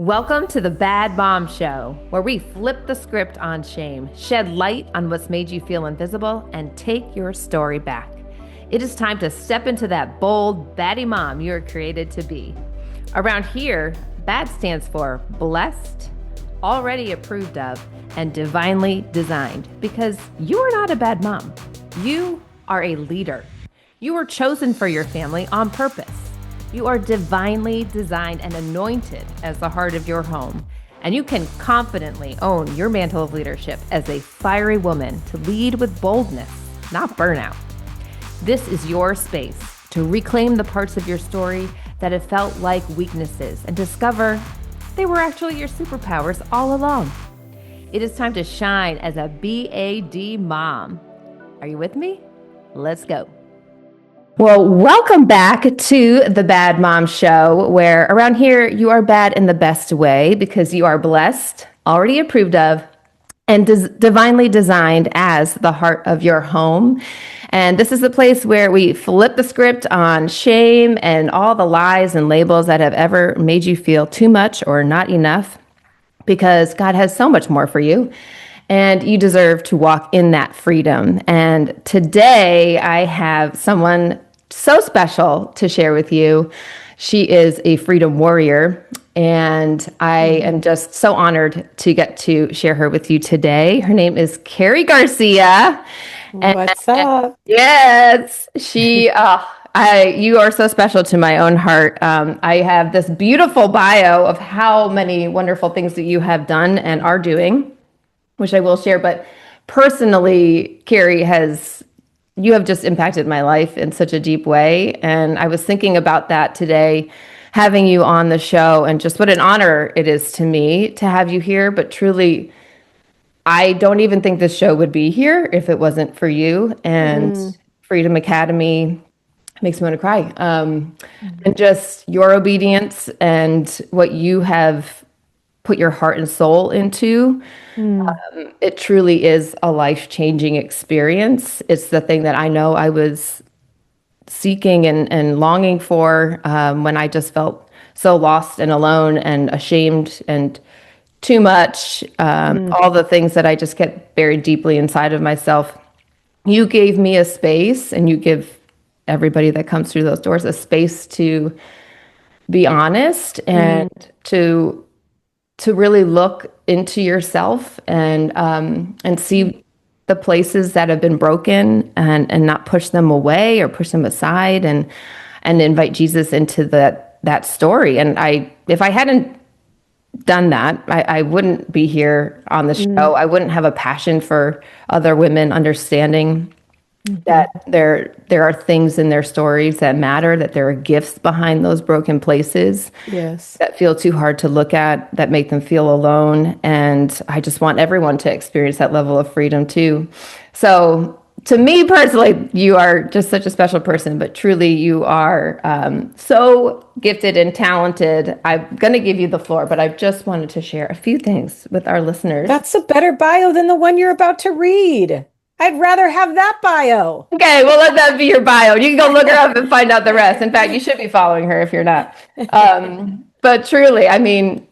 Welcome to the Bad Mom Show, where we flip the script on shame, shed light on what's made you feel invisible, and take your story back. It is time to step into that bold, baddie mom you were created to be. Around here, BAD stands for blessed, already approved of, and divinely designed, because you are not a bad mom. You are a leader. You were chosen for your family on purpose. You are divinely designed and anointed as the heart of your home, and you can confidently own your mantle of leadership as a fiery woman to lead with boldness, not burnout. This is your space to reclaim the parts of your story that have felt like weaknesses and discover they were actually your superpowers all along. It is time to shine as a BAD mom. Are you with me? Let's go. Well, welcome back to the Bad Mom Show, where around here you are bad in the best way because you are blessed, already approved of, and divinely designed as the heart of your home. And this is the place where we flip the script on shame and all the lies and labels that have ever made you feel too much or not enough, because God has so much more for you. And you deserve to walk in that freedom. And today I have someone so special to share with you. She is a freedom warrior, and I am just so honored to get to share her with you today. Her name is Karrie Garcia. What's up? Yes, you are so special to my own heart. I have this beautiful bio of how many wonderful things that you have done and are doing, which I will share. But personally, Karrie, you have just impacted my life in such a deep way. And I was thinking about that today, having you on the show, and just what an honor it is to me to have you here. But truly, I don't even think this show would be here if it wasn't for you. And Freedom Academy makes me want to cry. And just your obedience and what you have put your heart and soul into. It truly is a life-changing experience. It's the thing that I know I was seeking and longing for when I just felt so lost and alone and ashamed and too much. All the things that I just kept buried deeply inside of myself. You gave me a space, and you give everybody that comes through those doors a space to be honest and to really look into yourself and see the places that have been broken and not push them away or push them aside and invite Jesus into that story. And if I hadn't done that, I wouldn't be here on the show. I wouldn't have a passion for other women understanding that there are things in their stories that matter, that there are gifts behind those broken places. Yes. That feel too hard to look at, that make them feel alone. And I just want everyone to experience that level of freedom too. So to me personally, you are just such a special person, but truly you are so gifted and talented. I'm going to give you the floor, but I just wanted to share a few things with our listeners. That's a better bio than the one you're about to read. I'd rather have that bio. Okay, well, let that be your bio. You can go look her up and find out the rest. In fact, you should be following her if you're not. But truly, I mean,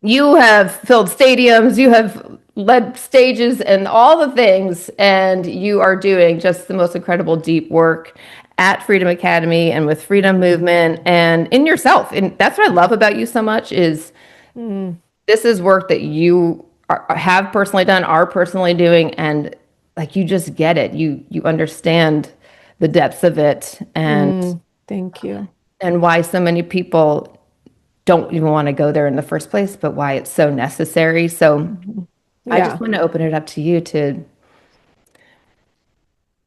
you have filled stadiums, you have led stages and all the things, and you are doing just the most incredible deep work at Freedom Academy and with Freedom Movement and in yourself. And that's what I love about you so much is this is work that you have personally done, are personally doing, and like you just get it. You understand the depths of it, and thank you. And why so many people don't even want to go there in the first place, but why it's so necessary. So I just want to open it up to you to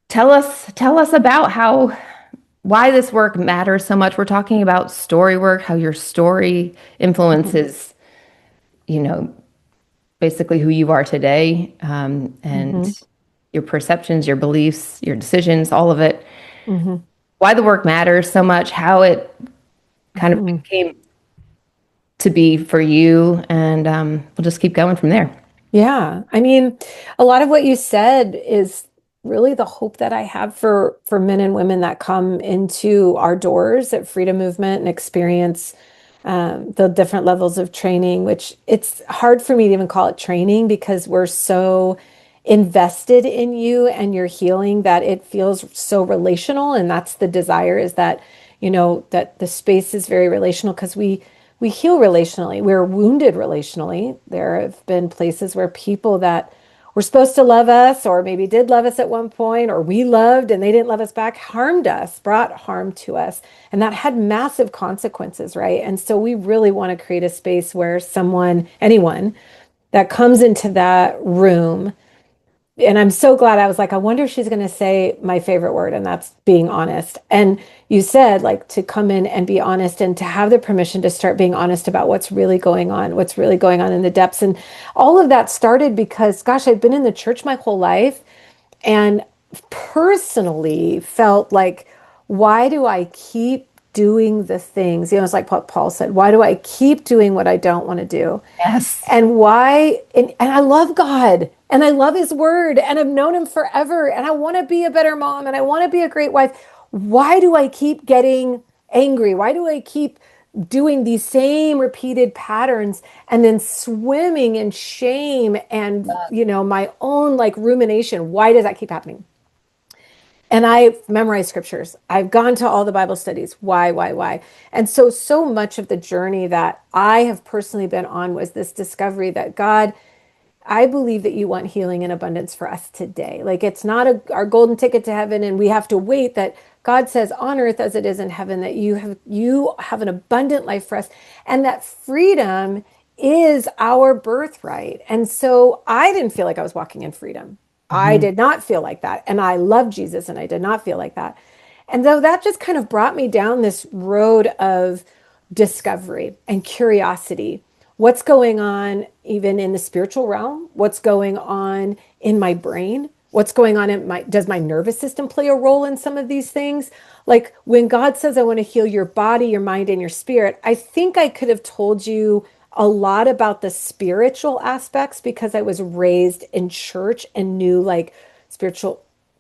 tell us about why this work matters so much. We're talking about story work, how your story influences, basically who you are today, and your perceptions, your beliefs, your decisions, all of it. Why the work matters so much, how it kind of became to be for you, and we'll just keep going from there. Yeah. I mean, a lot of what you said is really the hope that I have for men and women that come into our doors at Freedom Movement and experience the different levels of training, which it's hard for me to even call it training because we're so invested in you and your healing that it feels so relational. And that's the desire, is that, that the space is very relational because we heal relationally. We're wounded relationally. There have been places where people that were supposed to love us, or maybe did love us at one point, or we loved and they didn't love us back, harmed us, brought harm to us. And that had massive consequences, right? And so we really want to create a space where anyone that comes into that room, and I'm so glad. I was like, I wonder if she's going to say my favorite word, and that's being honest. And you said, like, to come in and be honest and to have the permission to start being honest about what's really going on, in the depths. And all of that started because, gosh, I've been in the church my whole life and personally felt like, why do I keep doing the things? It's like what Paul said, why do I keep doing what I don't want to do? Yes. And why? And I love God and I love his word and I've known him forever. And I want to be a better mom and I want to be a great wife. Why do I keep getting angry? Why do I keep doing these same repeated patterns and then swimming in shame and, my own like rumination? Why does that keep happening? And I've memorized scriptures. I've gone to all the Bible studies. Why? And so much of the journey that I have personally been on was this discovery that God, I believe that you want healing and abundance for us today. Like it's not our golden ticket to heaven and we have to wait. That God says on earth as it is in heaven, that you have an abundant life for us, and that freedom is our birthright. And so I didn't feel like I was walking in freedom. I Mhm. did not feel like that. And I love Jesus and I did not feel like that. And though that just kind of brought me down this road of discovery and curiosity. What's going on even in the spiritual realm? What's going on in my brain? What's going on does my nervous system play a role in some of these things? Like when God says, I want to heal your body, your mind, and your spirit, I think I could have told you a lot about the spiritual aspects because I was raised in church and knew like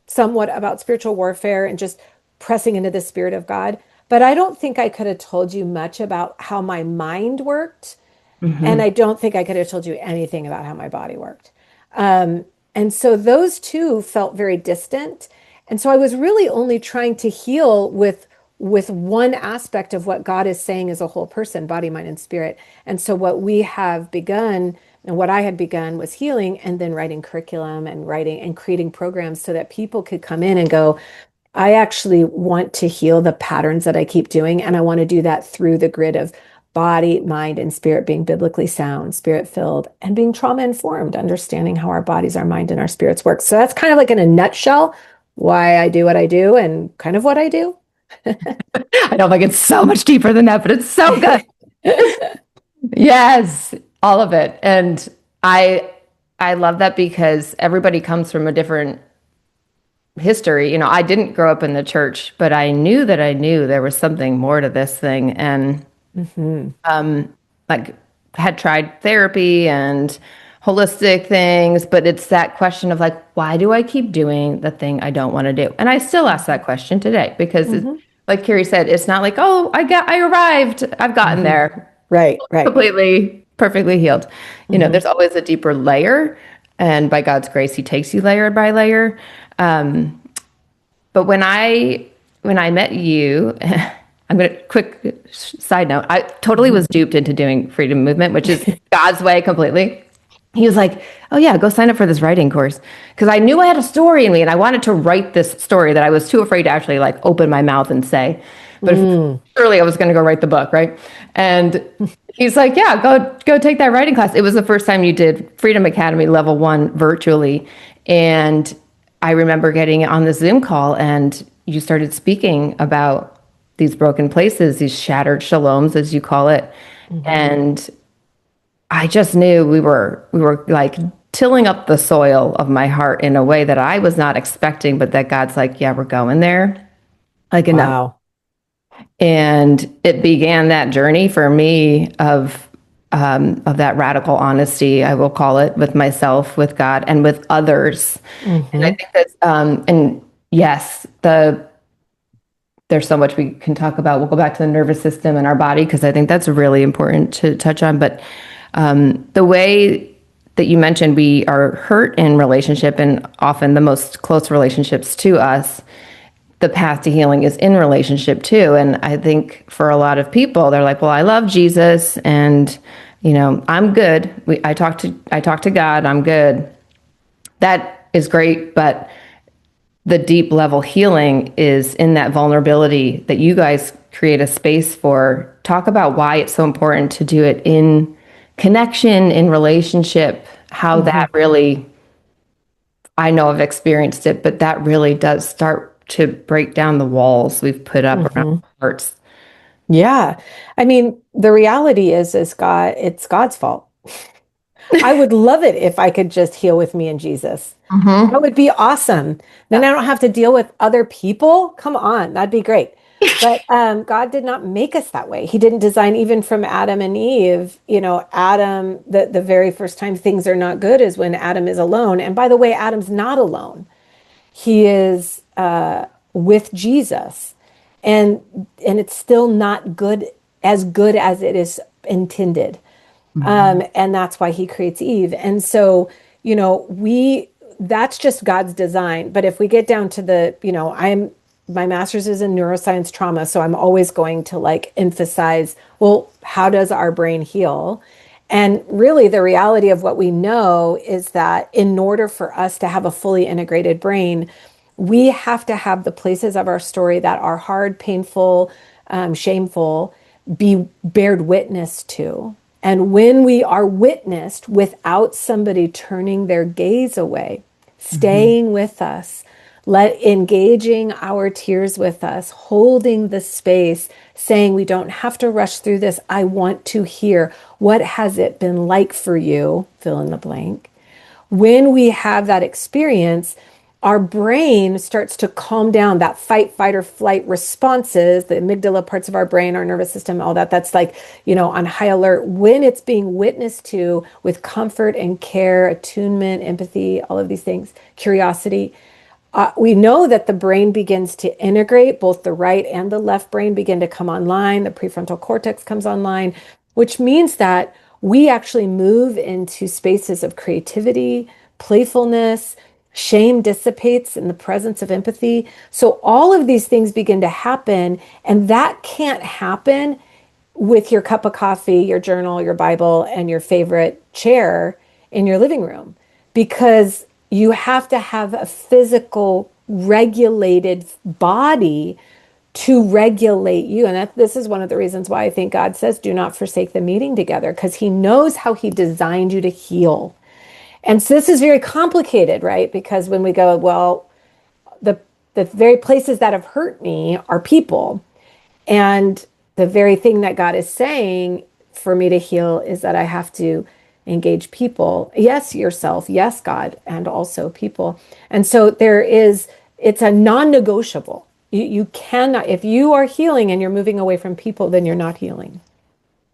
somewhat about spiritual warfare and just pressing into the spirit of God. But I don't think I could have told you much about how my mind worked. And Mhm. I don't think I could have told you anything about how my body worked. And so those two felt very distant. And so I was really only trying to heal with one aspect of what God is saying as a whole person, body, mind, and spirit. And so what we have begun and what I had begun was healing and then writing curriculum and writing and creating programs so that people could come in and go, I actually want to heal the patterns that I keep doing. And I want to do that through the grid of body, mind, and spirit being biblically sound, spirit filled, and being trauma informed, understanding how our bodies, our mind, and our spirits work. So that's kind of like in a nutshell why I do what I do and kind of what I do. I don't think it's so much deeper than that, but it's so good. Yes, all of it. And I I love that because everybody comes from a different history. I didn't grow up in the church, but I knew that I knew there was something more to this thing, and Mhm. like had tried therapy and holistic things, but it's that question of like, why do I keep doing the thing I don't want to do? And I still ask that question today because Mhm. like Karrie said, it's not like, oh, I arrived, I've gotten Mhm. there Right. completely, perfectly healed. Mhm. There's always a deeper layer, and by God's grace, He takes you layer by layer. Um, but when I met you, I'm gonna quick side note. I totally Mhm. was duped into doing freedom movement, which is God's way completely. He was like, "Oh yeah, go sign up for this writing course," because I knew I had a story in me and I wanted to write this story that I was too afraid to actually like open my mouth and say. But Mm. surely I was going to go write the book, right? And he's like, "Yeah, go take that writing class." It was the first time you did Freedom Academy level 1 virtually, and I remember getting on the Zoom call and you started speaking about these broken places, these shattered shaloms, as you call it. Mhm. And I just knew we were like tilling up the soil of my heart in a way that I was not expecting, but that God's like, yeah, we're going there. Like enough. Wow. And it began that journey for me of that radical honesty, I will call it, with myself, with God, and with others. And I Mhm. think that's and yes, there's so much we can talk about. We'll go back to the nervous system and our body because I think that's really important to touch on. But the way that you mentioned, we are hurt in relationship, and often the most close relationships to us, the path to healing is in relationship too. And I think for a lot of people, they're like, well, I love Jesus and, I'm good. I talk to God, I'm good. That is great. But the deep level healing is in that vulnerability that you guys create a space for. Talk about why it's so important to do it in connection, in relationship, how that really, I know I've experienced it, but that really does start to break down the walls we've put up around our hearts. Yeah. I mean, the reality is it's God's fault. I would love it if I could just heal with me and Jesus. That would be awesome. Then I don't have to deal with other people. Come on, that'd be great. But God did not make us that way. He didn't design, even from Adam and Eve. Adam, the very first time things are not good is when Adam is alone. And by the way, Adam's not alone. He is with Jesus, and it's still not good as it is intended. And that's why he creates Eve. And so, that's just God's design. But if we get down to my master's is in neuroscience trauma. So I'm always going to emphasize, well, how does our brain heal? And really the reality of what we know is that in order for us to have a fully integrated brain, we have to have the places of our story that are hard, painful, shameful, be bared witness to. And when we are witnessed without somebody turning their gaze away, staying with us, engaging our tears with us, holding the space, saying we don't have to rush through this. I want to hear, what has it been like for you? Fill in the blank. When we have that experience, our brain starts to calm down. That fight, fight, or flight responses, the amygdala parts of our brain, our nervous system, all that, that's on high alert. When it's being witnessed to with comfort and care, attunement, empathy, all of these things, curiosity, we know that the brain begins to integrate. Both the right and the left brain begin to come online. The prefrontal cortex comes online, which means that we actually move into spaces of creativity, playfulness. Shame dissipates in the presence of empathy. So all of these things begin to happen, and that can't happen with your cup of coffee, your journal, your Bible, and your favorite chair in your living room, because you have to have a physical regulated body to regulate you. And this is one of the reasons why I think God says, do not forsake the meeting together, because he knows how he designed you to heal. And so this is very complicated, right? Because when we go, well, the very places that have hurt me are people. And the very thing that God is saying for me to heal is that I have to engage people. Yes, yourself. Yes, God, and also people. And so it's a non-negotiable. You cannot, if you are healing and you're moving away from people, then you're not healing.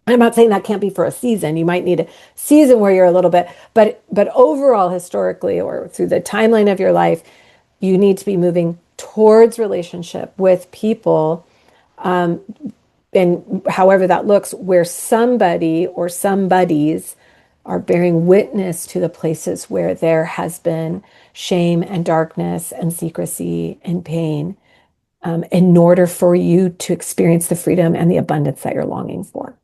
I'm not saying that can't be for a season. You might need a season where you're a little bit, but overall, historically, or through the timeline of your life, you need to be moving towards relationship with people, and however that looks, where somebody or somebodies are bearing witness to the places where there has been shame and darkness and secrecy and pain, in order for you to experience the freedom and the abundance that you're longing for.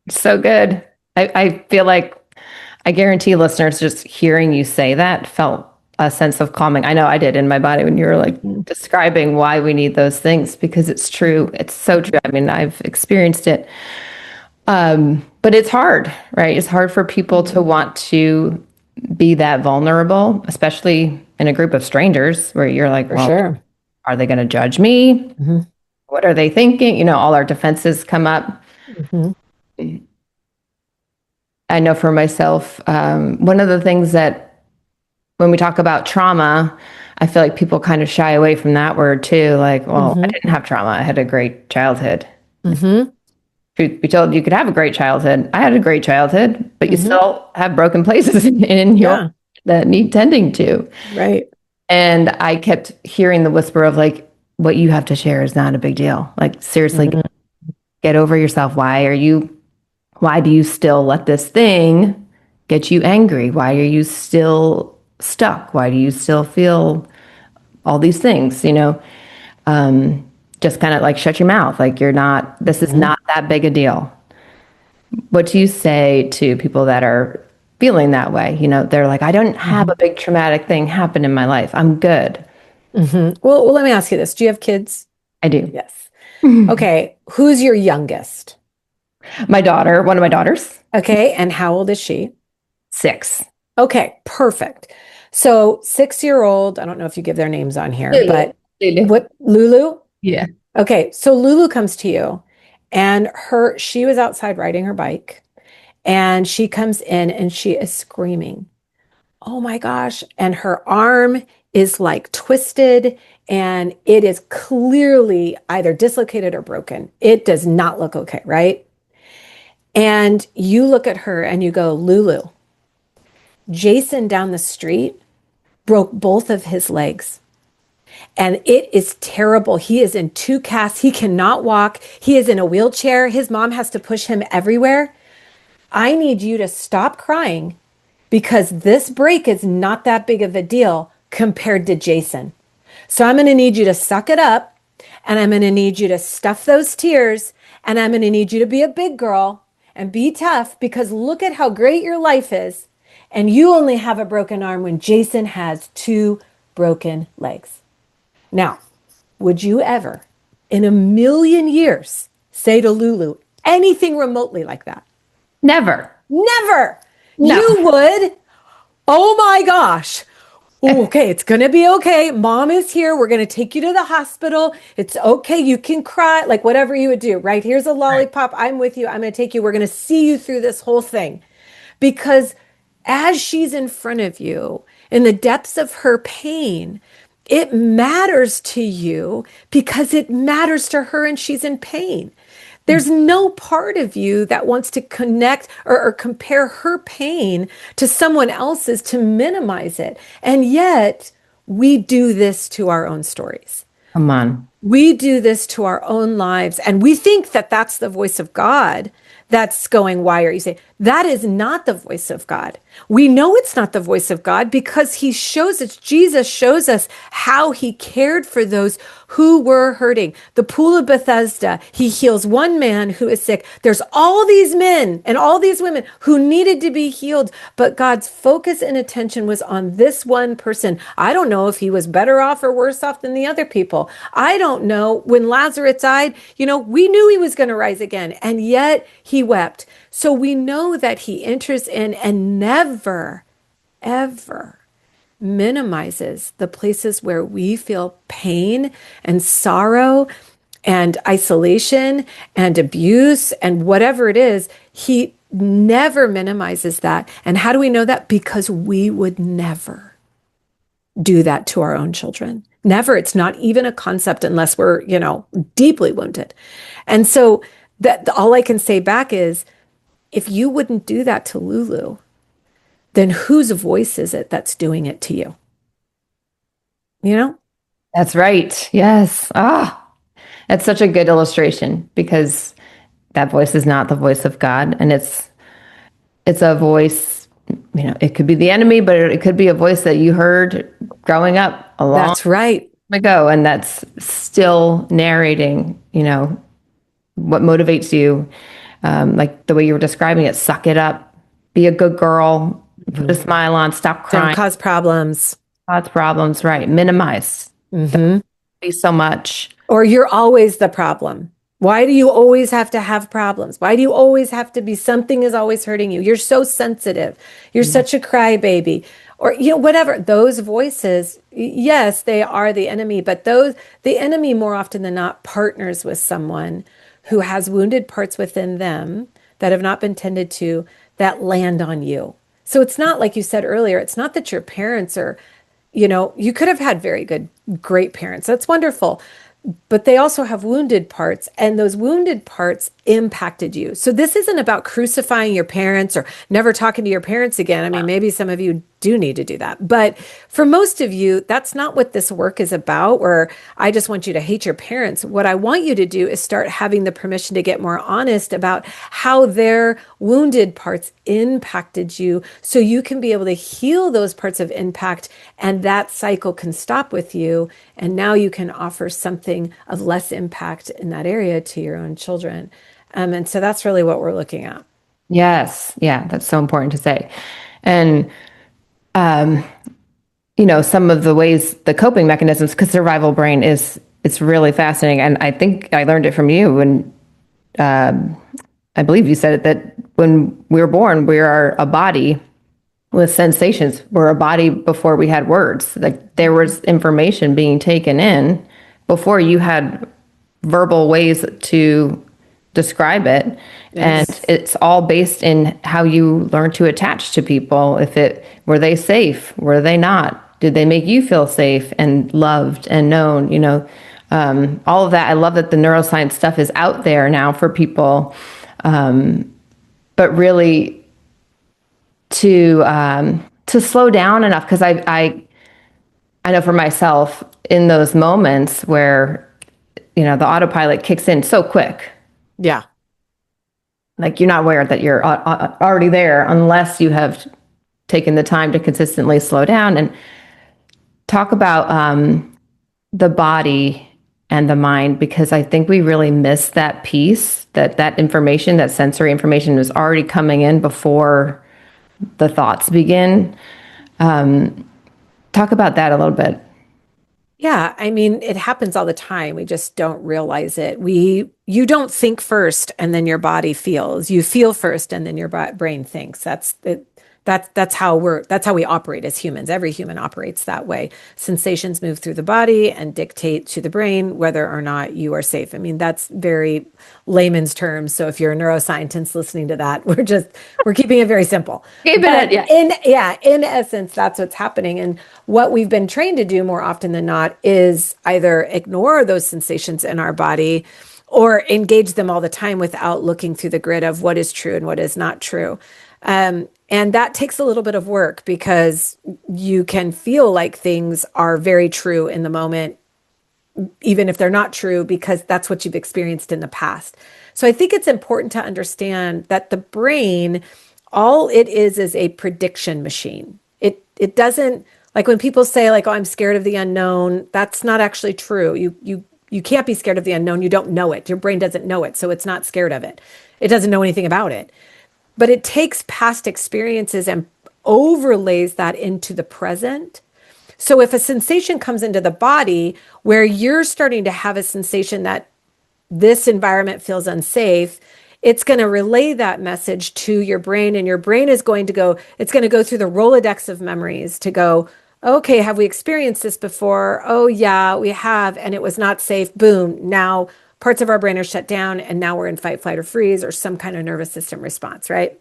So good. I feel like I guarantee listeners just hearing you say that felt a sense of calming. I know I did in my body when you were describing why we need those things, because it's true. It's so true. I mean, I've experienced it. But it's hard, right? It's hard for people to want to be that vulnerable, especially in a group of strangers where you're like, well, sure. Are they going to judge me? What are they thinking? All our defenses come up. I know for myself, one of the things that when we talk about trauma, I feel like people kind of shy away from that word too. Like, well, I didn't have trauma. I had a great childhood. Truth be told, you could have a great childhood. I had a great childhood, but you still have broken places in your that need tending to. Right. And I kept hearing the whisper of like, what you have to share is not a big deal. Like, seriously, Mhm. get over yourself. Why do you still let this thing get you angry? Why are you still stuck? Why do you still feel all these things? Just kind of like shut your mouth. Like, this is Mhm. not that big a deal. What do you say to people that are feeling that way? They're like, I don't have Mhm. a big traumatic thing happen in my life. I'm good. Well, let me ask you this. Do you have kids? I do. Yes. Okay. Who's your youngest? One of my daughters, Okay. And how old is she? 6. Okay. Perfect. So 6-year old, I don't know if you give their names on here, Lulu. but Lulu. what, Lulu? Yeah. Okay. So Lulu comes to you and she was outside riding her bike and she comes in and she is screaming. Oh my gosh. And her arm is like twisted and it is clearly either dislocated or broken. It does not look okay, right? And you look at her and you go, Lulu, Jason down the street broke both of his legs. And it is terrible. He is in 2 casts. He cannot walk. He is in a wheelchair. His mom has to push him everywhere. I need you to stop crying because this break is not that big of a deal compared to Jason. So I'm going to need you to suck it up and I'm going to need you to stuff those tears and I'm going to need you to be a big girl and be tough because look at how great your life is. And you only have a broken arm when Jason has 2 broken legs. Now, would you ever in a million years say to Lulu anything remotely like that? Never. Never. No. You would. Oh my gosh. Oh, okay, it's going to be okay. Mom is here. We're going to take you to the hospital. It's okay. You can cry, like whatever you would do, right? Here's a Right. lollipop. I'm with you. I'm going to take you. We're going to see you through this whole thing. Because as she's in front of you, in the depths of her pain, it matters to you because it matters to her and she's in pain. There's no part of you that wants to connect or compare her pain to someone else's to minimize it. And yet, we do this to our own stories. Come on. We do this to our own lives, and we think that that's the voice of God that's going, why are you saying that is not the voice of God? We know it's not the voice of God because he shows us, Jesus shows us how he cared for those who were hurting. The pool of Bethesda, he heals one man who is sick. There's all these men and all these women who needed to be healed, but God's focus and attention was on this one person. I don't know if he was better off or worse off than the other people. I don't know. When Lazarus died, we knew he was going to rise again, and yet he wept. So we know that he enters in and never, ever minimizes the places where we feel pain and sorrow and isolation and abuse and whatever it is. He never minimizes that. And how do we know that? Because we would never do that to our own children. Never. It's not even a concept unless we're, deeply wounded. And so that all I can say back is if you wouldn't do that to Lulu, then whose voice is it that's doing it to you? You know? That's right. Yes. That's such a good illustration because that voice is not the voice of God, and it's a voice. It could be the enemy, but it could be a voice that you heard growing up a long That's right. time ago, and that's still narrating. What motivates you, like the way you were describing it. Suck it up. Be a good girl. Put a smile on. Stop Don't crying. cause problems. Cause problems. Right. Minimize. Hmm. Be so much. Or you're always the problem. Why do you always have to have problems? Why do you always have to be something is always hurting you? You're so sensitive. You're such a crybaby. Or whatever. Those voices, yes, they are the enemy, but the enemy more often than not partners with someone who has wounded parts within them that have not been tended to that land on you. So it's not like you said earlier, it's not that your parents are, you could have had very good, great parents. That's wonderful. But they also have wounded parts, and those wounded parts impacted you. So this isn't about crucifying your parents or never talking to your parents again. I mean, maybe some of you do need to do that. But for most of you, that's not what this work is about, where I just want you to hate your parents. What I want you to do is start having the permission to get more honest about how their wounded parts impacted you, so you can be able to heal those parts of impact, and that cycle can stop with you. And now you can offer something of less impact in that area to your own children. And so that's really what we're looking at. Yes. Yeah, that's so important to say. And some of the ways, the coping mechanisms, because survival brain it's really fascinating. And I think I learned it from you when I believe you said it, that when we were born, we are a body with sensations. We're a body before we had words. Like there was information being taken in before you had verbal ways to describe it. Yes. And it's all based in how you learn to attach to people. Were they safe? Were they not? Did they make you feel safe and loved and known? All of that. I love that the neuroscience stuff is out there now for people. But really to slow down enough, because I know for myself in those moments where, the autopilot kicks in so quick. Yeah. Like you're not aware that you're already there unless you have taken the time to consistently slow down. And talk about the body and the mind, because I think we really miss that piece, that information, that sensory information is already coming in before the thoughts begin. Talk about that a little bit. Yeah, I mean, it happens all the time. We just don't realize it. You don't think first and then your body feels. You feel first and then your brain thinks. That's how we operate as humans. Every human operates that way. Sensations move through the body and dictate to the brain whether or not you are safe. I mean, that's very layman's terms. So if you're a neuroscientist listening to that, we're keeping it very simple. In essence, that's what's happening. And what we've been trained to do more often than not is either ignore those sensations in our body or engage them all the time without looking through the grid of what is true and what is not true. And that takes a little bit of work, because you can feel like things are very true in the moment, even if they're not true, because that's what you've experienced in the past. So I think it's important to understand that the brain, all it is a prediction machine. It doesn't, like when people say like, oh, I'm scared of the unknown, that's not actually true. You can't be scared of the unknown. You don't know it. Your brain doesn't know it. So it's not scared of it. It doesn't know anything about it. But it takes past experiences and overlays that into the present. So if a sensation comes into the body where you're starting to have a sensation that this environment feels unsafe, it's going to relay that message to your brain, and your brain is going to go through the Rolodex of memories to go, okay, have we experienced this before? Oh yeah, we have. And it was not safe. Boom. Now parts of our brain are shut down, and now we're in fight, flight, or freeze, or some kind of nervous system response, right?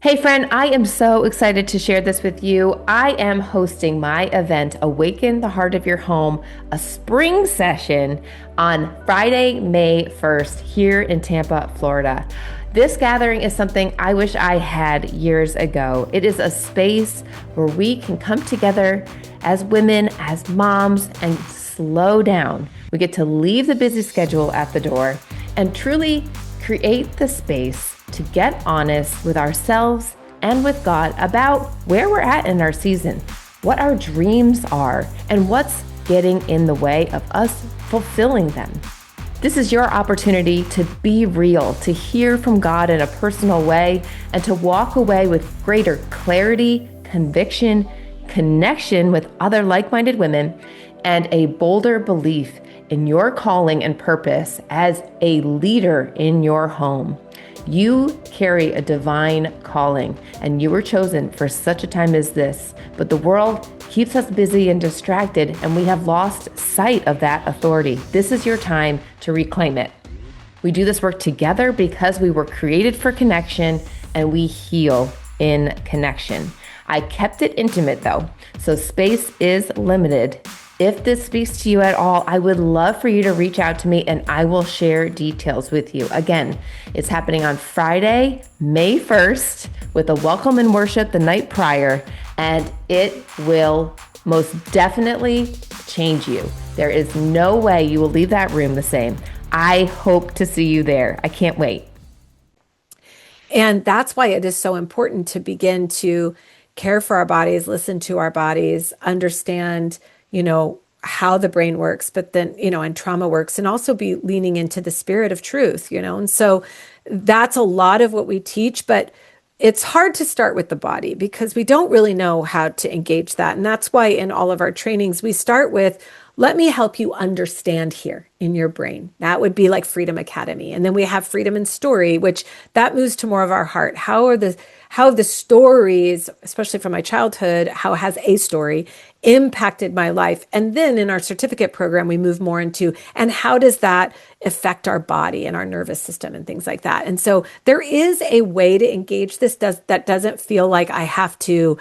Hey friend, I am so excited to share this with you. I am hosting my event, Awaken the Heart of Your Home, a spring session on Friday, May 1st here in Tampa, Florida. This gathering is something I wish I had years ago. It is a space where we can come together as women, as moms, and slow down. We get to leave the busy schedule at the door and truly create the space to get honest with ourselves and with God about where we're at in our season, what our dreams are, and what's getting in the way of us fulfilling them. This is your opportunity to be real, to hear from God in a personal way, and to walk away with greater clarity, conviction, connection with other like-minded women, and a bolder belief in your calling and purpose as a leader in your home. You carry a divine calling, and you were chosen for such a time as this. But the world keeps us busy and distracted, and we have lost sight of that authority. This is your time to reclaim it. We do this work together because we were created for connection, and we heal in connection. I kept it intimate though, so space is limited. If this speaks to you at all, I would love for you to reach out to me and I will share details with you. Again, it's happening on Friday, May 1st. with a welcome and worship the night prior, and it will most definitely change you. There is no way you will leave that room the same. I hope to see you there. I can't wait. And that's why it is so important to begin to care for our bodies, listen to our bodies, understand, how the brain works, but then, and trauma works, and also be leaning into the spirit of truth, And so that's a lot of what we teach, but it's hard to start with the body because we don't really know how to engage that. And that's why in all of our trainings, we start with, let me help you understand here in your brain. That would be like Freedom Academy. And then we have Freedom and Story, which that moves to more of our heart. How have the stories, especially from my childhood, how has a story impacted my life? And then in our certificate program, we move more into, and how does that affect our body and our nervous system and things like that? And so there is a way to engage this that doesn't feel like I have to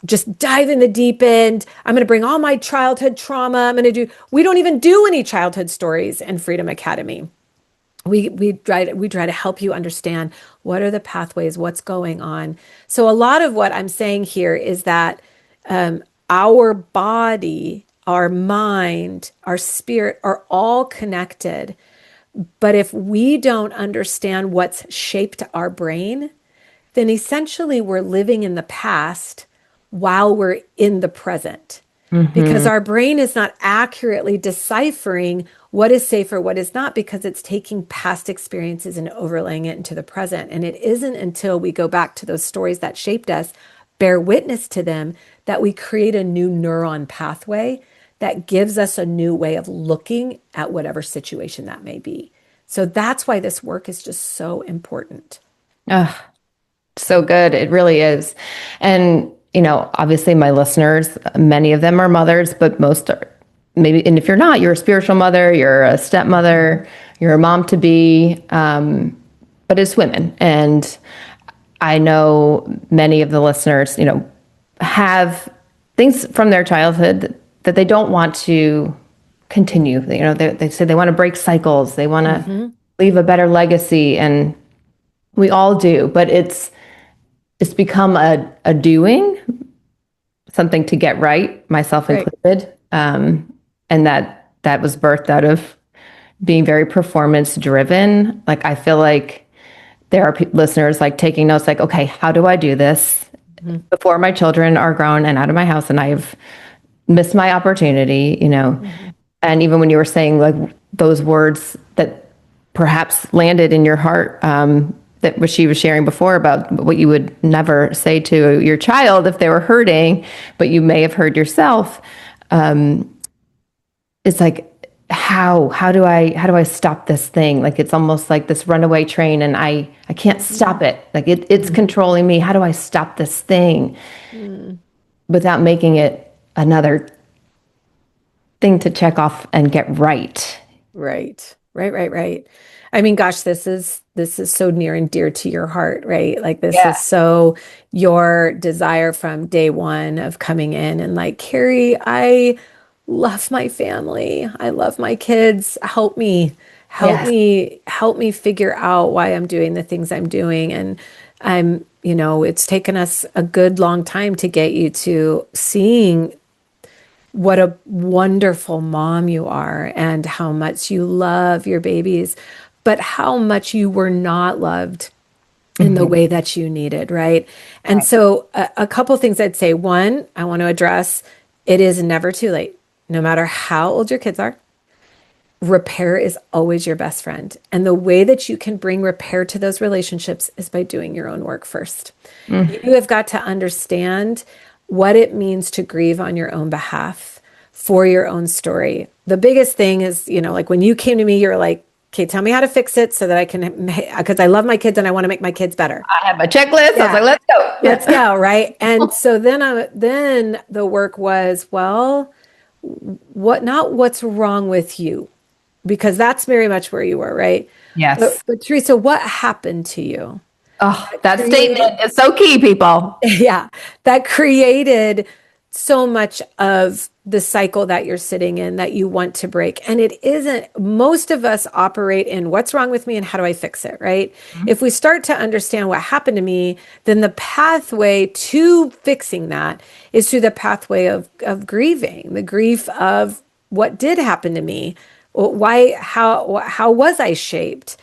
just dive in the deep end. I'm going to bring all my childhood trauma. We don't even do any childhood stories in Freedom Academy. We try to help you understand what are the pathways, what's going on. So a lot of what I'm saying here is that our body, our mind, our spirit are all connected. But if we don't understand what's shaped our brain, then essentially we're living in the past while we're in the present. Because our brain is not accurately deciphering what is safe or what is not, because it's taking past experiences and overlaying it into the present. And it isn't until we go back to those stories that shaped us, bear witness to them, that we create a new neuron pathway that gives us a new way of looking at whatever situation that may be. So that's why this work is just so important. So good. It really is. And obviously my listeners, many of them are mothers, but most are maybe, and if you're not, you're a spiritual mother, you're a stepmother, you're a mom to be, but it's women. And I know many of the listeners, have things from their childhood that they don't want to continue. They say they want to break cycles. They want to leave a better legacy. And we all do, but it's become a doing, something to get right, myself included. And that was birthed out of being very performance driven. Like, I feel like there are listeners like taking notes, like, okay, how do I do this before my children are grown and out of my house and I've missed my opportunity, And even when you were saying like those words that perhaps landed in your heart, that what she was sharing before about what you would never say to your child if they were hurting, but you may have heard yourself. It's like, how do I stop this thing? Like, it's almost like this runaway train and I can't stop it. Like it's controlling me. How do I stop this thing without making it another thing to check off and get right? Right. I mean, gosh, this is so near and dear to your heart, right? Like this is so your desire from day one of coming in and like, Karrie, I love my family. I love my kids. Help me figure out why I'm doing the things I'm doing. And it's taken us a good long time to get you to seeing what a wonderful mom you are and how much you love your babies, but how much you were not loved in the way that you needed, right? And so a couple things I'd say. One, I want to address, it is never too late. No matter how old your kids are, repair is always your best friend. And the way that you can bring repair to those relationships is by doing your own work first. You have got to understand what it means to grieve on your own behalf for your own story. The biggest thing is, like when you came to me, you're like, okay, tell me how to fix it so that I can, because I love my kids and I want to make my kids better. I have my checklist. I was like, let's go. Let's go, right? And so then the work was, well, not what's wrong with you, because that's very much where you were, right? Yes. But Teresa, what happened to you? Oh, that statement is so key, people. Yeah, that created so much of the cycle that you're sitting in that you want to break. And it isn't, most of us operate in what's wrong with me and how do I fix it, right? If we start to understand what happened to me, then the pathway to fixing that is through the pathway of grieving, the grief of what did happen to me. Why, how was I shaped?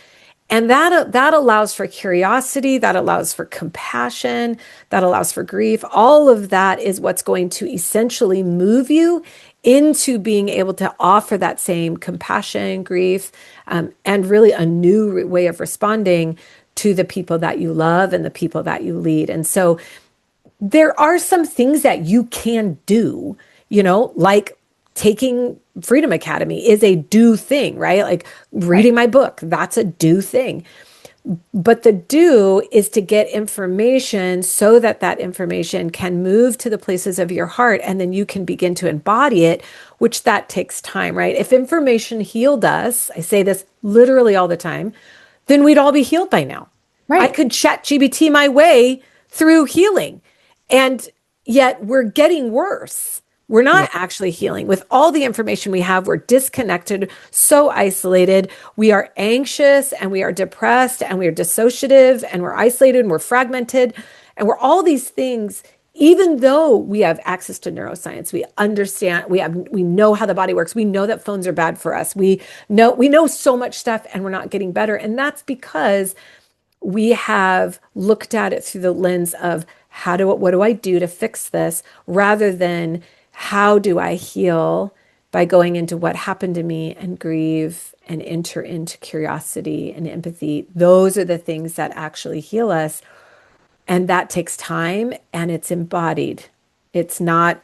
And that allows for curiosity, that allows for compassion, that allows for grief. All of that is what's going to essentially move you into being able to offer that same compassion, grief, and really a new way of responding to the people that you love and the people that you lead. And so there are some things that you can do, like taking Freedom Academy is a do thing, right? Like reading my book, that's a do thing. But the do is to get information so that that information can move to the places of your heart and then you can begin to embody it, which that takes time, right? If information healed us, I say this literally all the time, then we'd all be healed by now. Right. I could chat GBT my way through healing. And yet we're getting worse. We're not actually healing. With all the information we have, we're disconnected, so isolated. We are anxious and we are depressed and we are dissociative and we're isolated and we're fragmented and we're all these things. Even though we have access to neuroscience, we understand, we know how the body works. We know that phones are bad for us. We know so much stuff and we're not getting better. And that's because we have looked at it through the lens of what do I do to fix this, rather than how do I heal by going into what happened to me and grieve and enter into curiosity and empathy. Those are the things that actually heal us. And that takes time and it's embodied. It's not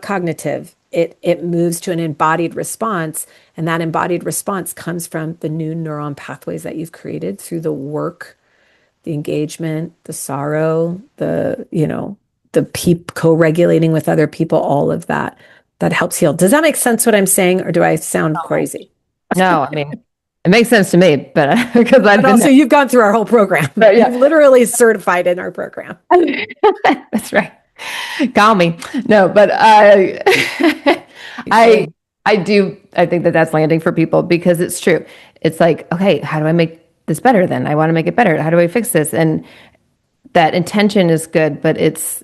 cognitive. It moves to an embodied response. And that embodied response comes from the new neuron pathways that you've created through the work, the engagement, the sorrow, the co-regulating with other people, all of that helps heal. Does that make sense what I'm saying, or do I sound crazy? No, I mean, it makes sense to me, but because I've been also you've gone through our whole program. But yeah. You've literally certified in our program. That's right. Call me. No, but I think that's landing for people, because it's true. It's like, okay, how do I make this better then? I want to make it better. How do I fix this? And that intention is good, but it's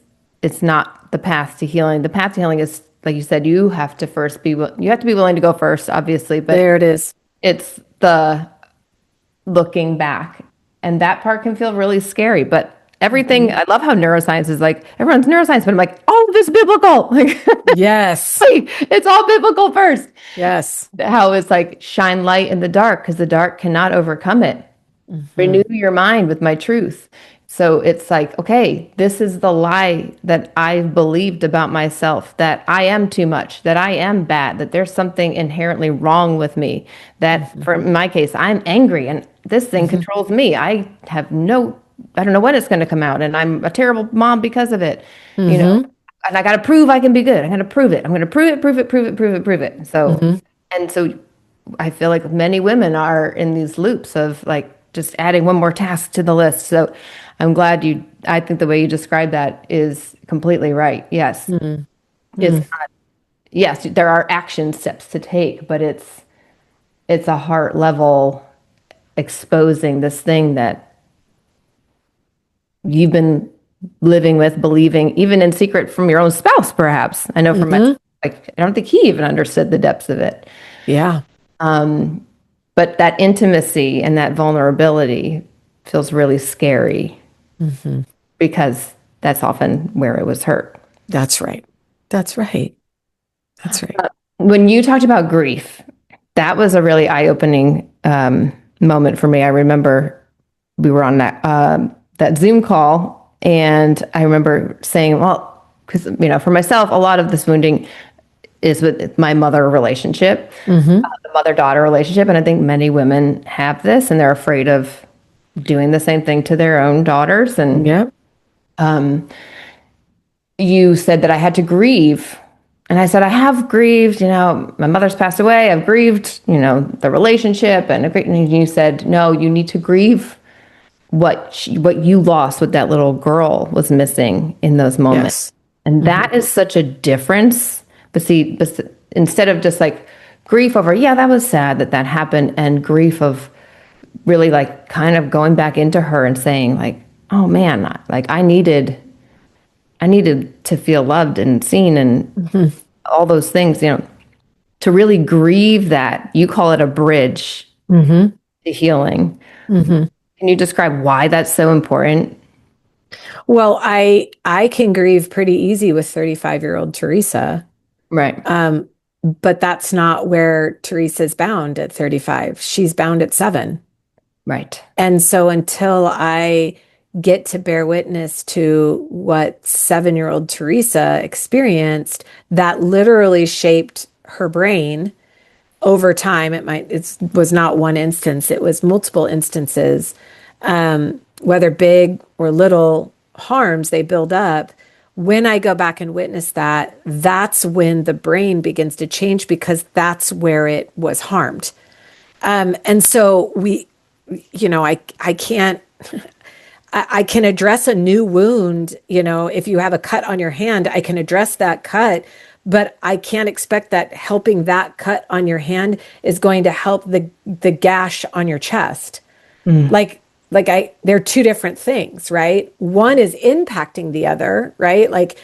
not the path to healing. The path to healing is, like you said, you have to be willing to go first, obviously, but there it is. It's the looking back, and that part can feel really scary, but everything, I love how neuroscience is like, everyone's neuroscience, but I'm like, all of this is biblical. Like, yes. It's all biblical first. Yes. How it's like, shine light in the dark because the dark cannot overcome it. Renew your mind with my truth. So it's like, okay, this is the lie that I've believed about myself, that I am too much, that I am bad, that there's something inherently wrong with me, that for in my case, I'm angry and this thing controls me. I don't know when it's going to come out, and I'm a terrible mom because of it, and I got to prove I can be good. I'm going to prove it. I'm going to prove it. So, and so I feel like many women are in these loops of like just adding one more task to the list. So I'm glad I think the way you describe that is completely right. Yes. Yes, there are action steps to take, but it's a heart level exposing this thing that you've been living with, believing, even in secret from your own spouse, perhaps. I know from my, I don't think he even understood the depths of it. Yeah. But that intimacy and that vulnerability feels really scary, because that's often where it was hurt. That's right. When you talked about grief, that was a really eye-opening moment for me. I remember we were on that Zoom call, and I remember saying, well, because for myself, a lot of this wounding is with my mother relationship, the mother-daughter relationship. And I think many women have this, and they're afraid of doing the same thing to their own daughters. And you said that I had to grieve. And I said, I have grieved, my mother's passed away. I've grieved, the relationship. And you said, no, you need to grieve what you lost, what that little girl was missing in those moments. And Mhm. that is such a difference. But see, instead of just like grief over, yeah, that was sad that that happened, and grief of really like kind of going back into her and saying like, oh man, like I needed to feel loved and seen and Mhm. all those things, to really grieve that. You call it a bridge Mhm. to healing. Mhm. Can you describe why that's so important? Well, I can grieve pretty easy with 35-year-old Teresa. Right, Um, but that's not where Teresa's bound at 35. She's bound at 7. right. And so until I get to bear witness to what 7-year-old Teresa experienced, that literally shaped her brain over time. It was not one instance, it was multiple instances. Whether big or little harms, they build up. When I go back and witness that, that's when the brain begins to change because that's where it was harmed. And so I can't, I can address a new wound. If you have a cut on your hand, I can address that cut, but I can't expect that helping that cut on your hand is going to help the gash on your chest. Like, they're two different things, right? One is impacting the other, right? Like,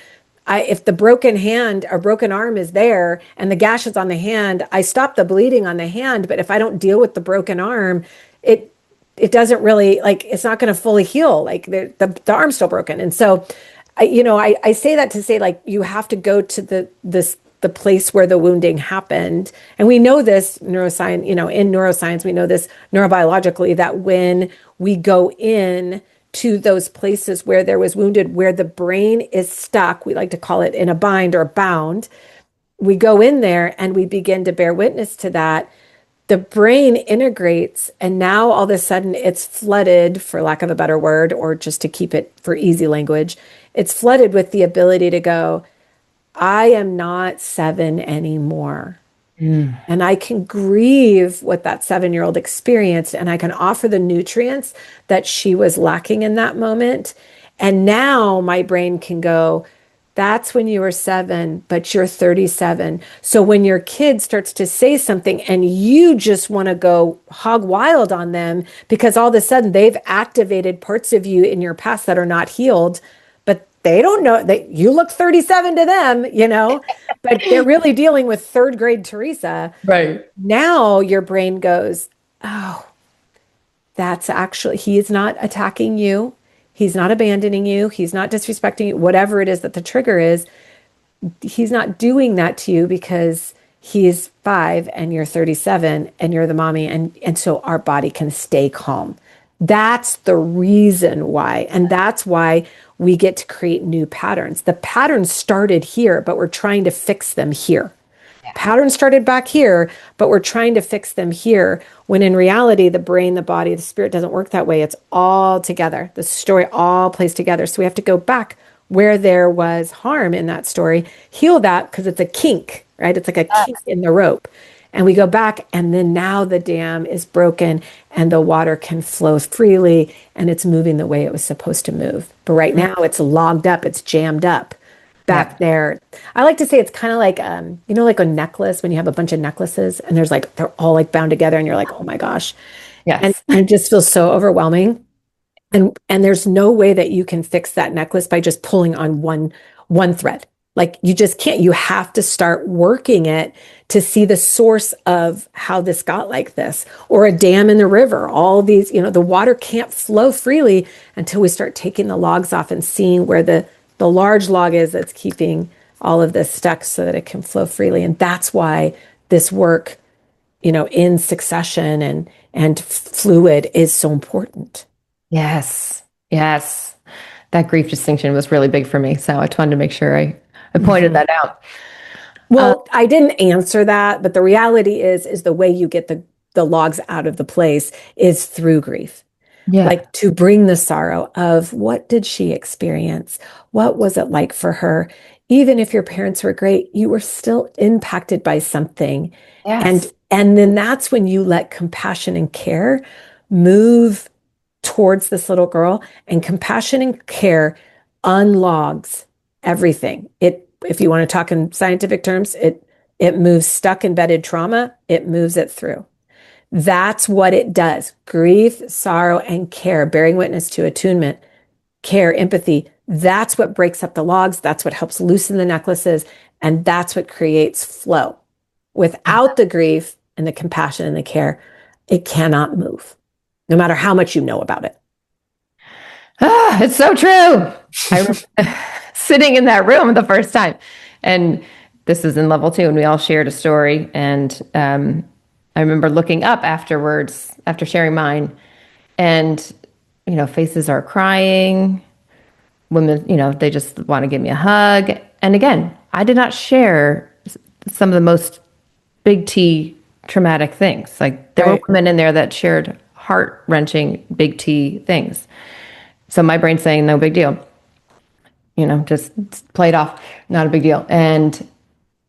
if the broken hand or broken arm is there and the gash is on the hand, I stop the bleeding on the hand. But if I don't deal with the broken arm, it it doesn't really, like, it's not going to fully heal. Like, the arm's still broken. And so, I say that to say, like, you have to go to the place where the wounding happened. And we know this neuroscience, in neuroscience, we know this neurobiologically, that when we go in to those places where there was wounded, where the brain is stuck, we like to call it in a bind or bound, we go in there and we begin to bear witness to that. The brain integrates, and now all of a sudden it's flooded, for lack of a better word, or just to keep it for easy language, it's flooded with the ability to go, I am not 7 anymore. And I can grieve what that 7-year-old experienced, and I can offer the nutrients that she was lacking in that moment. And now my brain can go, that's when you were 7, but you're 37. So when your kid starts to say something and you just want to go hog wild on them because all of a sudden they've activated parts of you in your past that are not healed, but they don't know that you look 37 to them, but they're really dealing with third grade Teresa. Right. Now your brain goes, oh, that's actually, he is not attacking you. He's not abandoning you. He's not disrespecting you. Whatever it is that the trigger is, he's not doing that to you because he's 5 and you're 37 and you're the mommy. And so our body can stay calm. That's the reason why. And that's why we get to create new patterns. The patterns started here, but we're trying to fix them here. Patterns started back here, but we're trying to fix them here. When in reality, the brain, the body, the spirit doesn't work that way. It's all together. The story all plays together. So we have to go back where there was harm in that story, heal that because it's a kink, right? It's like a kink in the rope. And we go back, and then now the dam is broken and the water can flow freely and it's moving the way it was supposed to move. But right now it's logged up, it's jammed up back Yeah. there. I like to say it's kind of like, like a necklace when you have a bunch of necklaces and there's like, they're all like bound together and you're like, oh my gosh. And, Yes. and it just feels so overwhelming. And there's no way that you can fix that necklace by just pulling on one thread. Like, you just can't. You have to start working it to see the source of how this got like this, or a dam in the river. All these, the water can't flow freely until we start taking the logs off and seeing where the large log is that's keeping all of this stuck so that it can flow freely. And that's why this work, in succession and fluid is so important. Yes. Yes. That grief distinction was really big for me. So I just wanted to make sure I pointed Mhm. that out. Well, I didn't answer that, but the reality is the way you get the logs out of the place is through grief. Yeah. Like, to bring the sorrow of what did she experience? What was it like for her? Even if your parents were great, you were still impacted by something. And Yes. and then that's when you let compassion and care move towards this little girl, and compassion and care unlogs everything. If you want to talk in scientific terms, it moves stuck embedded trauma, it moves it through. That's what it does. Grief, sorrow, and care, bearing witness to attunement, care, empathy. That's what breaks up the logs. That's what helps loosen the necklaces. And that's what creates flow. Without the grief and the compassion and the care, it cannot move, no matter how much you know about it. Ah, it's so true. I remember sitting in that room the first time, and this is in level 2, and we all shared a story. And I remember looking up afterwards, after sharing mine, and faces are crying. Women, they just want to give me a hug. And again, I did not share some of the most big T traumatic things. Like there were women in there that shared heart-wrenching big T things. So my brain's saying, no big deal. Just play it off. Not a big deal. And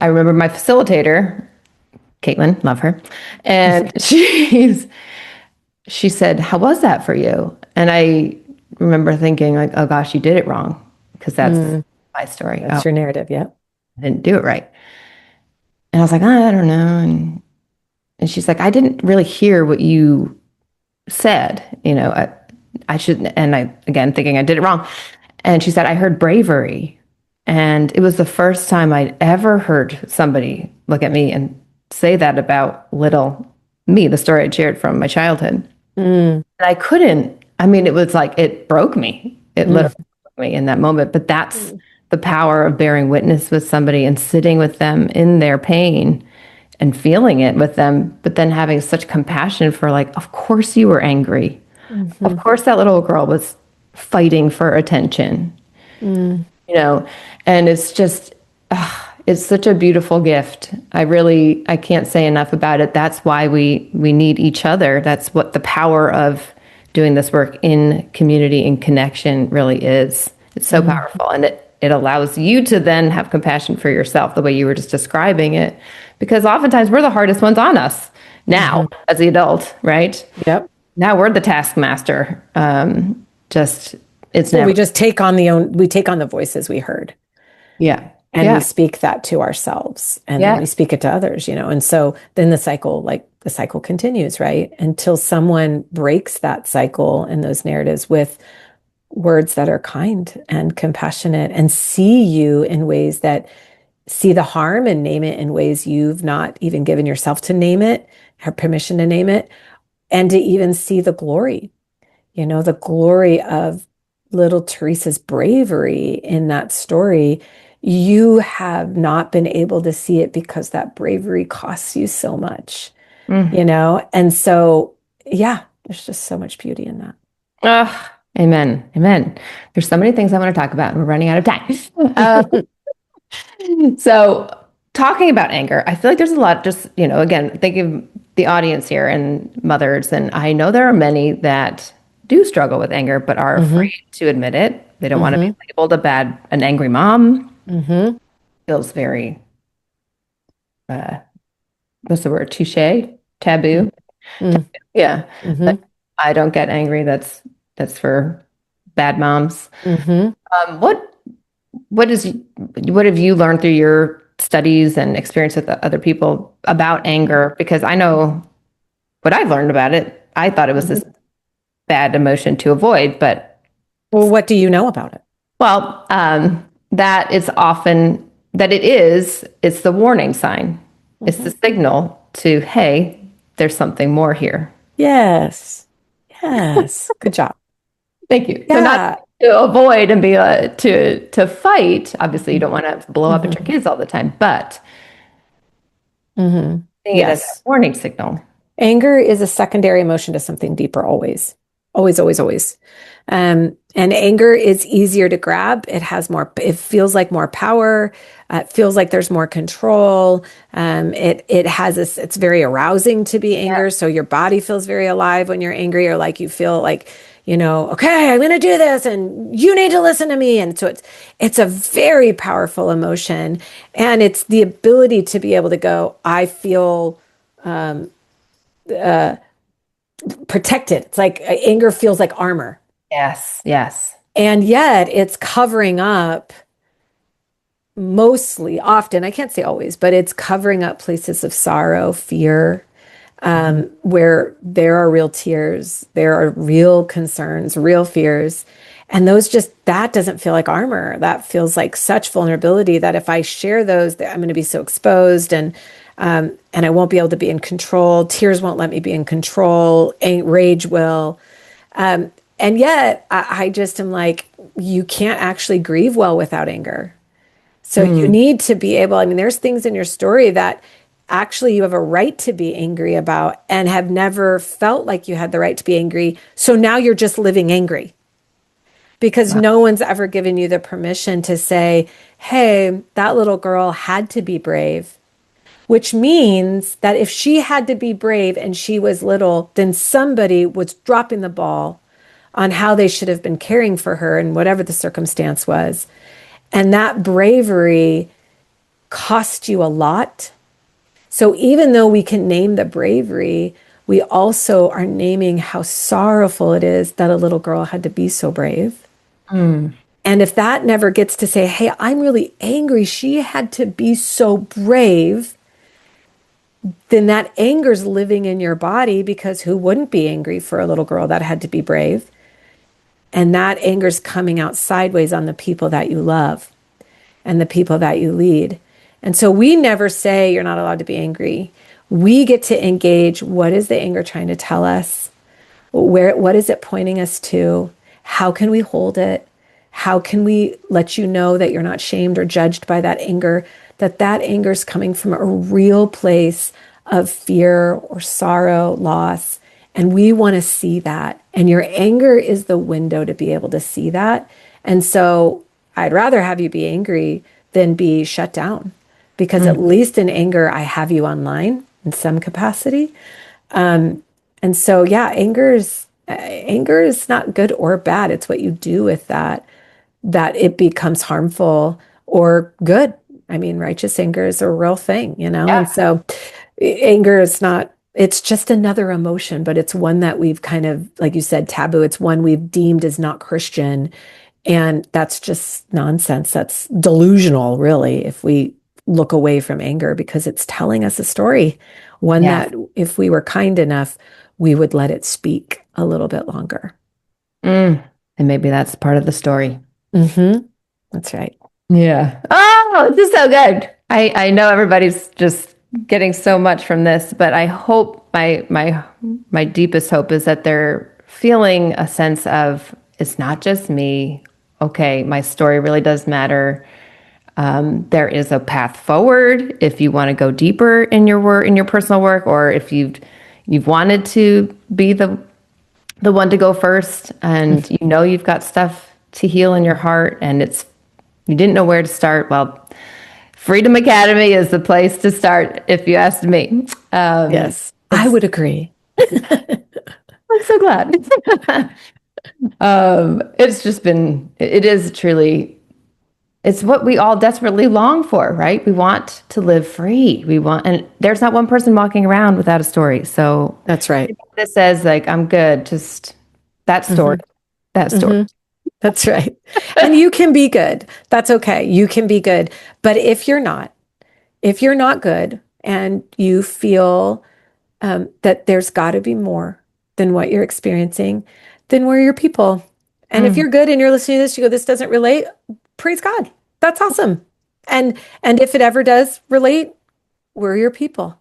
I remember my facilitator, Caitlin, love her. And she said, how was that for you? And I remember thinking like, oh gosh, you did it wrong. Because that's my story. That's your narrative. Yeah. I didn't do it right. And I was like, I don't know. And she's like, I didn't really hear what you said. I shouldn't. And I, again, thinking I did it wrong. And she said, I heard bravery. And it was the first time I'd ever heard somebody look at me and say that about little me, the story I'd shared from my childhood. And I couldn't, it was like, it broke me. It literally broke me in that moment. But that's the power of bearing witness with somebody and sitting with them in their pain and feeling it with them, but then having such compassion for like, of course you were angry. Of course that little girl was fighting for attention, and it's just, it's such a beautiful gift. I can't say enough about it. That's why we need each other. That's what the power of doing this work in community and connection really is. It's so powerful. And it allows you to then have compassion for yourself, the way you were just describing it, because oftentimes we're the hardest ones on us now as the adult, right? Yep. Now we're the taskmaster. We just take on the voices we heard. Yeah. And we speak that to ourselves, and then we speak it to others, and so then the cycle continues, right? Until someone breaks that cycle and those narratives with words that are kind and compassionate and see you in ways that see the harm and name it in ways you've not even given yourself to name it, have permission to name it, and to even see the glory, the glory of little Teresa's bravery in that story. You have not been able to see it because that bravery costs you so much, and so, there's just so much beauty in that. Amen. Amen. There's so many things I want to talk about, and we're running out of time. So talking about anger, I feel like there's a lot, just, again, think of the audience here and mothers. And I know there are many that do struggle with anger, but are afraid to admit it. They don't want to be labeled an angry mom. Feels very, what's the word? Touche? Taboo? Yeah. Like, I don't get angry. That's for bad moms. What have you learned through your studies and experience with other people about anger? Because I know what I've learned about it. I thought it was this bad emotion to avoid, but what do you know about it? Well, that it's the warning sign. It's the signal to, hey, there's something more here. Yes. Good job. Thank you. So not to avoid and be to fight. Obviously, you don't want to blow up at your kids all the time, but seeing it as a warning signal. Anger is a secondary emotion to something deeper, always. Always, always, always. And anger is easier to grab. It feels like more power. It feels like there's more control. It's very arousing to be angry. So your body feels very alive when you're angry, or like you feel like, okay, I'm going to do this and you need to listen to me. And so it's a very powerful emotion. And it's the ability to be able to go, I feel, protected. It's like anger feels like armor. Yes. And yet it's covering up mostly, often, I can't say always, but it's covering up places of sorrow, fear, where there are real tears, there are real concerns, real fears. And that doesn't feel like armor. That feels like such vulnerability that if I share those, that I'm going to be so exposed and I won't be able to be in control. Tears won't let me be in control. Rage will. And yet I just am like, you can't actually grieve well without anger. So you need to be able, I mean, there's things in your story that actually you have a right to be angry about and have never felt like you had the right to be angry. So now you're just living angry because Wow. no one's ever given you the permission to say, hey, that little girl had to be brave, which means that if she had to be brave and she was little, then somebody was dropping the ball on how they should have been caring for her and whatever the circumstance was. And that bravery cost you a lot. So even though we can name the bravery, we also are naming how sorrowful it is that a little girl had to be so brave. And if that never gets to say, hey, I'm really angry, she had to be so brave, then that anger's living in your body because who wouldn't be angry for a little girl that had to be brave? And that anger's coming out sideways on the people that you love and the people that you lead. And so we never say you're not allowed to be angry. We get to engage. What is the anger trying to tell us? What is it pointing us to? How can we hold it? How can we let you know that you're not shamed or judged by that anger, that anger is coming from a real place of fear or sorrow, loss. And we want to see that. And your anger is the window to be able to see that. And so I'd rather have you be angry than be shut down because at least in anger, I have you online in some capacity. And so, yeah, anger is not good or bad. It's what you do with that it becomes harmful or good. I mean, righteous anger is a real thing, you know? And Yeah. so anger is not, it's just another emotion, but it's one that we've kind of, like you said, taboo. It's one we've deemed as not Christian. And that's just nonsense. That's delusional, really, if we look away from anger because it's telling us a story, one Yes. that if we were kind enough, we would let it speak a little bit longer. Mm. And maybe that's part of the story. That's right. Yeah. Oh, this is so good. I know everybody's just getting so much from this, but I hope my deepest hope is that they're feeling a sense of it's not just me. Okay, my story really does matter. There is a path forward if you want to go deeper in your work, in your personal work, or if you've wanted to be the one to go first, and you know you've got stuff to heal in your heart, and you didn't know where to start. Well, Freedom Academy is the place to start, if you asked me. Yes, I It's would agree. I'm so glad. It's just been. It is truly. It's what we all desperately long for, right? We want to live free. And there's not one person walking around without a story. So That's right. this says like, I'm good. Just that story, hmm that story. hmm That's right. And you can be good. That's okay. You can be good. But if you're not good and you feel that there's got to be more than what you're experiencing, then we're your people. And if Mm. you're good and you're listening to this, you go, this doesn't relate. Praise God. That's awesome. And if it ever does relate, we're your people.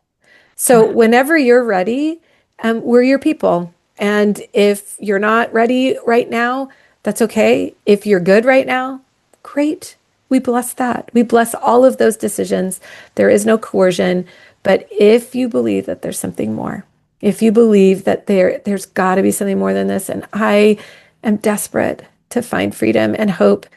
So whenever you're ready, we're your people. And if you're not ready right now, that's okay. If you're good right now, great. We bless that. We bless all of those decisions. There is no coercion. But if you believe that there's something more, if you believe that there's got to be something more than this, and I am desperate to find freedom and hope,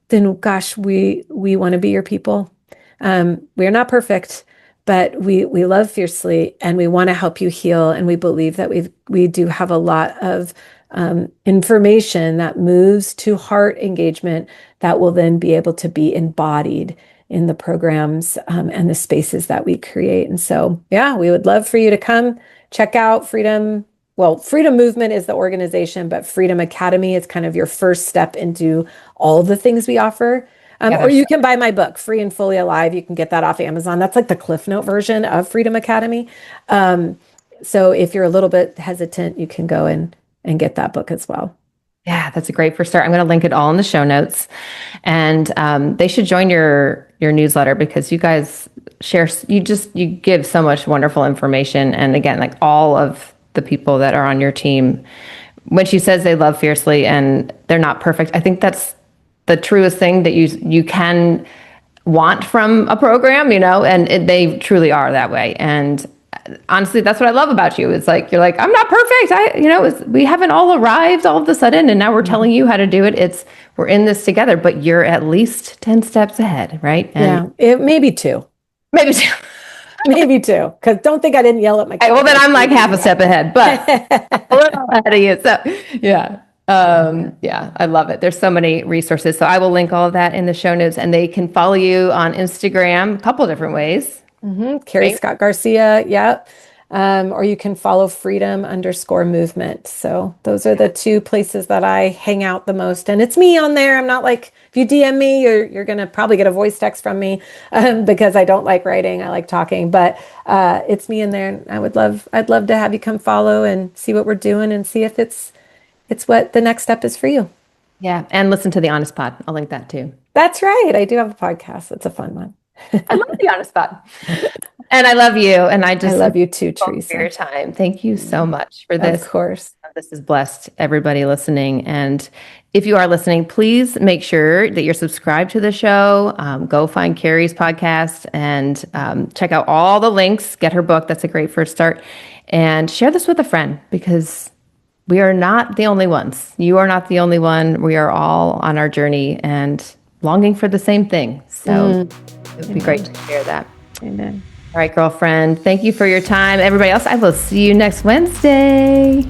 then gosh, we want to be your people. We're not perfect, but we love fiercely and we want to help you heal. And we believe that we do have a lot of information that moves to heart engagement that will then be able to be embodied in the programs and the spaces that we create. And so, yeah, we would love for you to come check out Freedom. Well, Freedom Movement is the organization, but Freedom Academy is kind of your first step into all the things we offer. Or you can buy my book, Free and Fully Alive. You can get that off Amazon. That's like the Cliff Note version of Freedom Academy. So if you're a little bit hesitant, you can go and get that book as well. Yeah, that's a great first start. I'm going to link it all in the show notes, and they should join your newsletter because you guys share. You give so much wonderful information, and again, like all of the people that are on your team, when she says they love fiercely and they're not perfect, I think that's the truest thing that you can want from a program, and they truly are that way. And honestly, that's what I love about you. It's like, you're like, I'm not perfect. We haven't all arrived all of a sudden, and now we're telling you how to do it. We're in this together, but you're at least 10 steps ahead, right? And maybe two. Maybe two. Maybe two. Because don't think I didn't yell at my kids. Well, then I'm like half a step ahead, but a little ahead of you. So yeah. I love it. There's so many resources. So I will link all of that in the show notes, and they can follow you on Instagram, a couple different ways. Karrie Scott Garcia. Yeah. Or you can follow freedom_movement. So those are the two places that I hang out the most. And it's me on there. I'm not like, if you DM me, you're going to probably get a voice text from me because I don't like writing. I like talking, but it's me in there. And I'd love to have you come follow and see what we're doing and see if it's what the next step is for you. Yeah. And listen to the Honest Pod. I'll link that too. That's right. I do have a podcast. It's a fun one. I love the Honest Pod. And I love you. And I love you too, Teresa. For your time. Thank you so much for this. Of course. This has blessed everybody listening. And if you are listening, please make sure that you're subscribed to the show. Go find Karrie's podcast and check out all the links. Get her book. That's a great first start. And share this with a friend because we are not the only ones. You are not the only one. We are all on our journey and longing for the same thing. So it would be great to share that. Amen. All right, girlfriend. Thank you for your time. Everybody else, I will see you next Wednesday.